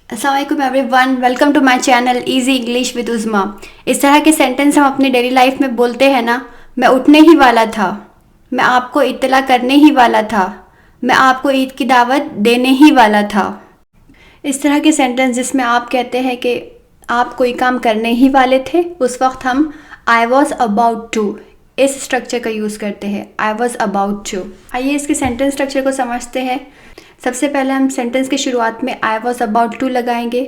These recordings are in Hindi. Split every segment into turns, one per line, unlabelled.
अस्सलाम everyone, welcome to my channel easy English with Uzma. इस तरह के सेंटेंस हम अपनी डेली लाइफ में बोलते हैं ना। मैं उठने ही वाला था, मैं आपको इत्तला करने ही वाला था, मैं आपको ईद की दावत देने ही वाला था। इस तरह के सेंटेंस जिसमें आप कहते हैं कि आप कोई काम करने ही वाले थे, उस वक्त हम आई वॉज अबाउट टू इस स्ट्रक्चर का यूज़ करते हैं, आई वॉज अबाउट टू। आइए इसके सेंटेंस स्ट्रक्चर को समझते हैं। सबसे पहले हम सेंटेंस की शुरुआत में आई वॉज अबाउट टू लगाएंगे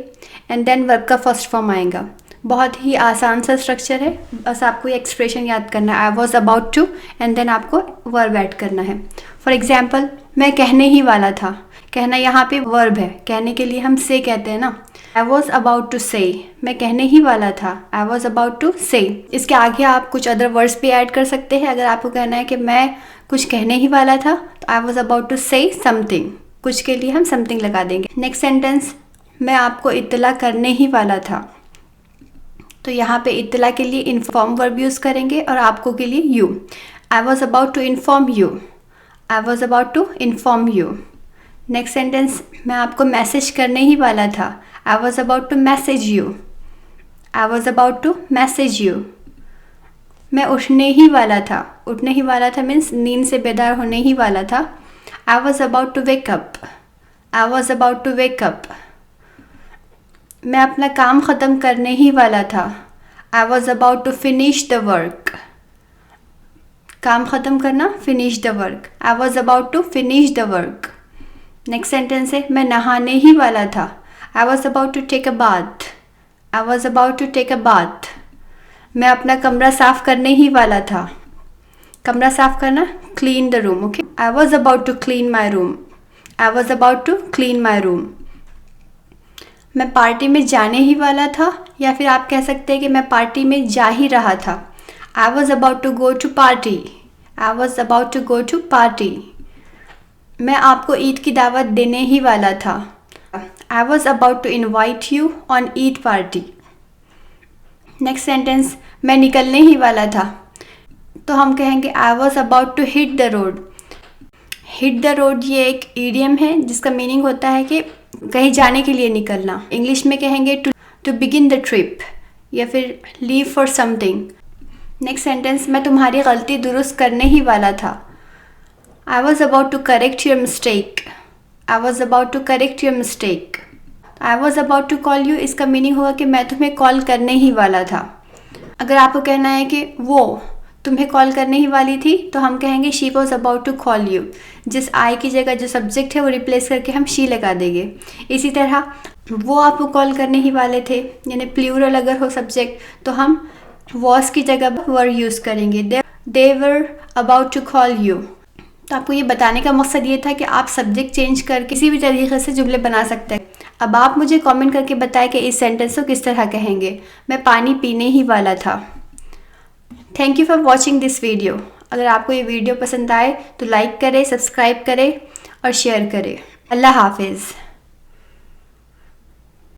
एंड देन वर्ब का फर्स्ट फॉर्म आएगा। बहुत ही आसान सा स्ट्रक्चर है, बस आपको ये एक्सप्रेशन याद करना है, I was about to and then आपको वर्ब ऐड करना है। फॉर एग्जाम्पल, मैं कहने ही वाला था। कहना यहाँ पे वर्ब है, कहने के लिए हम से कहते हैं ना। आई वॉज अबाउट टू से, मैं कहने ही वाला था, आई वॉज अबाउट टू से। इसके आगे आप कुछ अदर वर्ड्स भी ऐड कर सकते हैं। अगर आपको कहना है कि मैं कुछ कहने ही वाला था, तो I was about to say something, कुछ के लिए हम समथिंग लगा देंगे। नेक्स्ट सेंटेंस, मैं आपको इत्तला करने ही वाला था। तो यहाँ पे इत्तला के लिए इन्फॉर्म वर्ब यूज़ करेंगे और आपको के लिए you. I was about to inform you, I was about to inform you. Next sentence, मैं आपको मैसेज करने ही वाला था। I was about to message you, I was about to message you. मैं उठने ही वाला था। उठने ही वाला था मीन्स नींद से बेदार होने ही वाला था। I was about to wake up, I was about to wake up. मैं अपना काम ख़त्म करने ही वाला था। I was about to finish the work. काम ख़त्म करना, finish the work, I was about to finish the work. Next sentence है, मैं नहाने ही वाला था। I was about to take a bath, I was about to take a bath. मैं अपना कमरा साफ़ करने ही वाला था। कमरा साफ़ करना, clean the room, okay. I was about to clean my room, I was about to clean my room. मैं पार्टी में जाने ही वाला था, या फिर आप कह सकते हैं कि मैं पार्टी में जा ही रहा था। I was about to go to party, I was about to go to party. मैं आपको ईद की दावत देने ही वाला था। I was about to invite you on Eid party. Next sentence, मैं निकलने ही वाला था। तो हम कहेंगे I was about to hit the road. Hit the road ये एक ईडियम है जिसका मीनिंग होता है कि कहीं जाने के लिए निकलना। इंग्लिश में कहेंगे टू बिगिन द ट्रिप या फिर leave for something. Next sentence, मैं तुम्हारी गलती दुरुस्त करने ही वाला था। I was about to correct your mistake, I was about to correct your mistake. I was about to call you, इसका मीनिंग होगा कि मैं तुम्हें कॉल करने ही वाला था। अगर आपको कहना है कि वो तुम्हें कॉल करने ही वाली थी, तो हम कहेंगे she was about to call you. जिस आई की जगह जो सब्जेक्ट है वो रिप्लेस करके हम शी लगा देंगे। इसी तरह वो आपको कॉल करने ही वाले थे, यानी प्लूरल अगर हो सब्जेक्ट तो हम वॉज की जगह वर यूज़ करेंगे। दे were about to call you. तो आपको ये बताने का मकसद ये था कि आप सब्जेक्ट चेंज कर किसी भी तरीके से जुमले बना सकते हैं। अब आप मुझे कमेंट करके बताएं कि इस सेंटेंस को किस तरह कहेंगे। मैं पानी पीने ही वाला था। Thank you for watching this video. अगर आपको ये वीडियो पसंद आए तो लाइक करें, सब्सक्राइब करें और शेयर करें। अल्लाह हाफिज़।